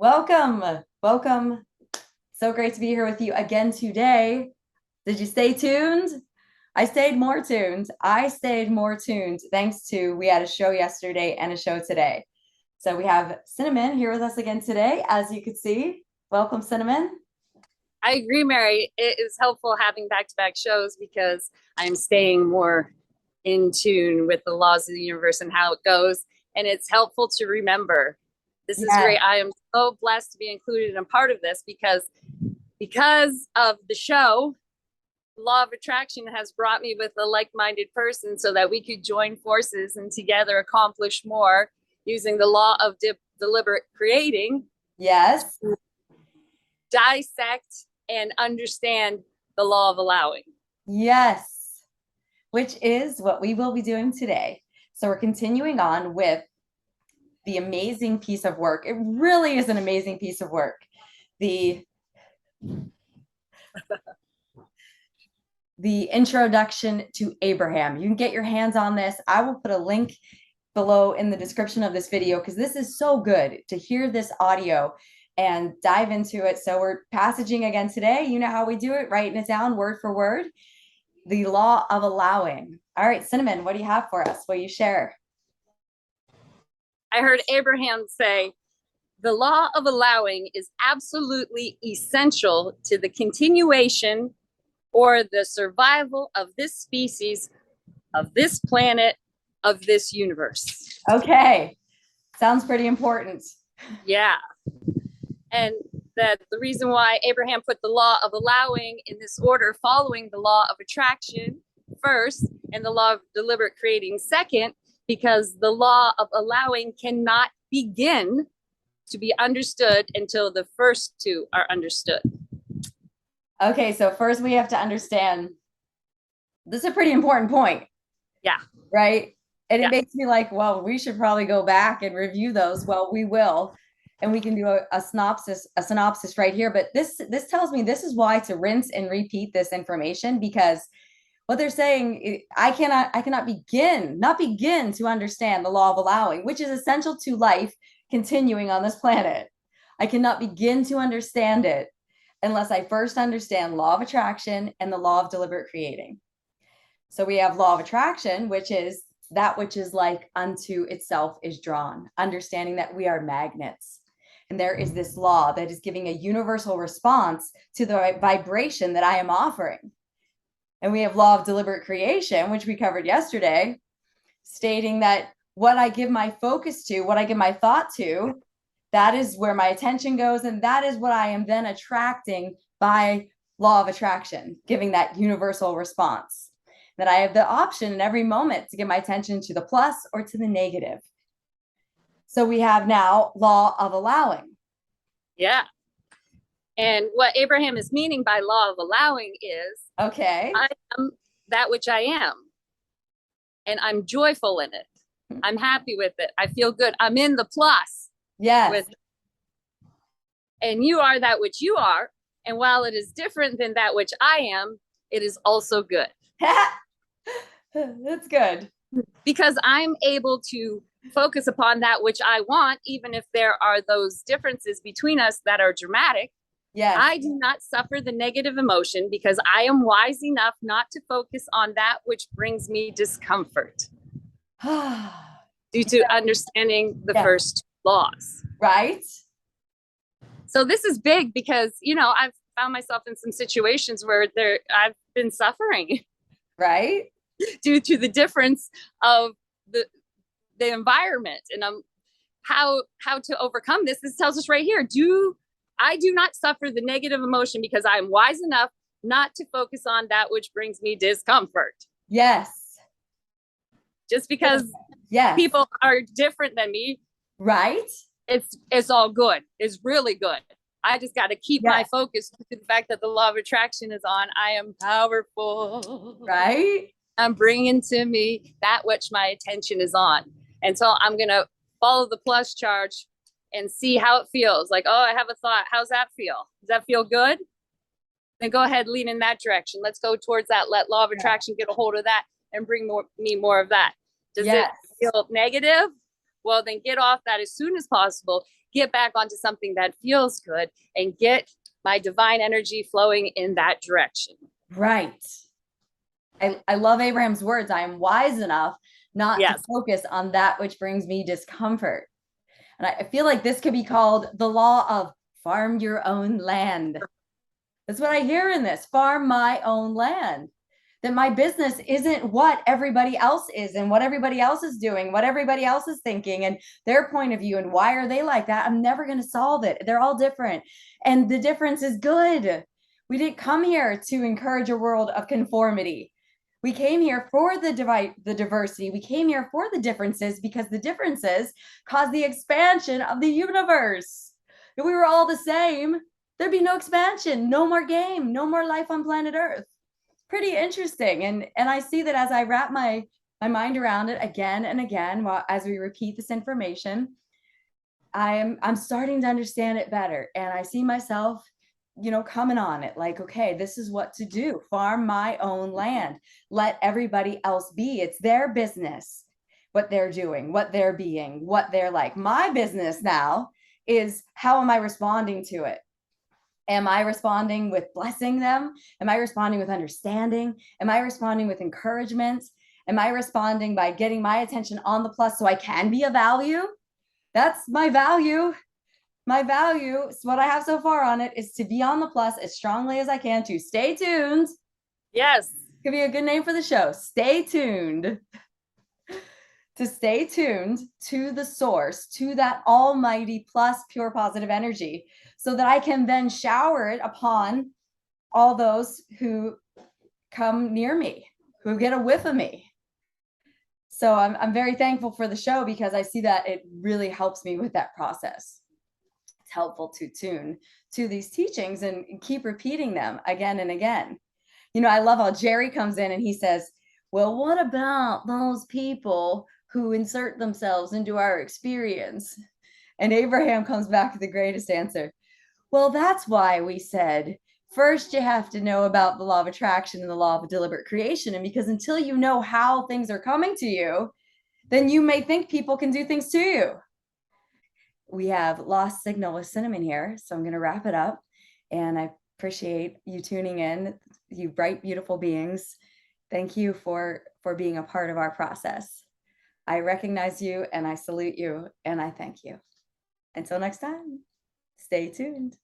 Welcome, welcome. So great to be here with you again today. Did you stay tuned? I stayed more tuned. I stayed more tuned thanks to we had a show yesterday and a show today. So we have Cinnamon here with us again today, as you could see. Welcome, Cinnamon. I agree, Mary. It is helpful having back-to-back shows because I'm staying more in tune with the laws of the universe and how it goes. And it's helpful to remember. This is Yeah. great. I am so blessed to be included in part of this because of the show, law of attraction has brought me with a like-minded person so that we could join forces and together accomplish more using the law of deliberate creating. Yes. Dissect and understand the law of allowing. Yes. Which is what we will be doing today. So we're continuing on with the amazing piece of work. It really is an amazing piece of work. The introduction to Abraham. You can get your hands on this. I will put a link below in the description of this video because this is so good to hear this audio and dive into it. So we're passaging again today. You know how we do it, writing it down word for word. The law of allowing. All right, Cinnamon, what do you have for us? Will you share? I heard Abraham say, the law of allowing is absolutely essential to the continuation or the survival of this species, of this planet, of this universe. Okay, sounds pretty important. Yeah. And that the reason why Abraham put the law of allowing in this order, following the law of attraction first and the law of deliberate creating second, because the law of allowing cannot begin to be understood until the first two are understood. Okay, so first we have to understand this is a pretty important point. Yeah. Right? And Yeah. it makes me like, well, we should probably go back and review those. Well, we will. And we can do a synopsis right here. But this tells me this is why to rinse and repeat this information, because what they're saying, I cannot begin to understand the law of allowing, which is essential to life continuing on this planet. I cannot begin to understand it unless I first understand law of attraction and the law of deliberate creating. So we have law of attraction, which is that which is like unto itself is drawn, understanding that we are magnets. And there is this law that is giving a universal response to the vibration that I am offering. And we have law of deliberate creation, which we covered yesterday, stating that what I give my focus to, what I give my thought to, that is where my attention goes. And that is what I am then attracting by law of attraction, giving that universal response. That I have the option in every moment to give my attention to the plus or to the negative. So we have now law of allowing. Yeah. And what Abraham is meaning by law of allowing is, okay, I am that which I am. And I'm joyful in it. I'm happy with it. I feel good. I'm in the plus. Yes. With it. And you are that which you are. And while it is different than that which I am, it is also good. That's good. Because I'm able to focus upon that which I want, even if there are those differences between us that are dramatic. Yes. I do not suffer the negative emotion because I am wise enough not to focus on that which brings me discomfort due to understanding the first two laws. Right. So this is big because, you know, I've found myself in some situations where I've been suffering. Right. Due to the difference of the environment and how to overcome this. This tells us right here. I do not suffer the negative emotion because I am wise enough not to focus on that which brings me discomfort. Yes. Just because people are different than me. Right. It's all good. It's really good. I just got to keep my focus to the fact that the law of attraction is on. I am powerful. Right. I'm bringing to me that which my attention is on. And so I'm going to follow the plus charge and see how it feels. Like, oh, I have a thought. How's that feel? Does that feel good? Then go ahead, lean in that direction. Let's go towards that. Let law of attraction get a hold of that and bring me more of that. Does it feel negative? Well, then get off that as soon as possible get back onto something that feels good and get my divine energy flowing in that direction. Right. I love Abraham's words. I am wise enough not to focus on that which brings me discomfort. And I feel like this could be called the law of farm your own land. That's what I hear in this, farm my own land. That my business isn't what everybody else is and what everybody else is doing, what everybody else is thinking and their point of view and why are they like that? I'm never going to solve it. They're all different. And the difference is good. We didn't come here to encourage a world of conformity. We came here for the diversity. We came here for the differences because the differences cause the expansion of the universe. If we were all the same, there'd be no expansion, no more game, no more life on planet Earth. Pretty interesting. And I see that as I wrap my mind around it again and again, while as we repeat this information, I'm starting to understand it better. And I see myself, coming on it like, okay, this is what to do. Farm my own land. Let everybody else be. It's their business, what they're doing, what they're being, what they're like. My business now is how am I responding to it? Am I responding with blessing them? Am I responding with understanding? Am I responding with encouragement? Am I responding by getting my attention on the plus so I can be a value? That's my value. My value, what I have so far on it is to be on the plus as strongly as I can to stay tuned. Yes. Could be a good name for the show. Stay tuned. To stay tuned to the source, to that almighty plus pure positive energy, so that I can then shower it upon all those who come near me, who get a whiff of me. So I'm very thankful for the show because I see that it really helps me with that process. It's helpful to tune to these teachings and keep repeating them again and again. I love how Jerry comes in and he says, well, what about those people who insert themselves into our experience? And Abraham comes back with the greatest answer. Well, that's why we said, first you have to know about the law of attraction and the law of deliberate creation. And because until you know how things are coming to you, then you may think people can do things to you. We have lost signal with Cinnamon here, so I'm going to wrap it up. And I appreciate you tuning in, you bright, beautiful beings. Thank you for being a part of our process. I recognize you and I salute you and I thank you. Until next time, stay tuned.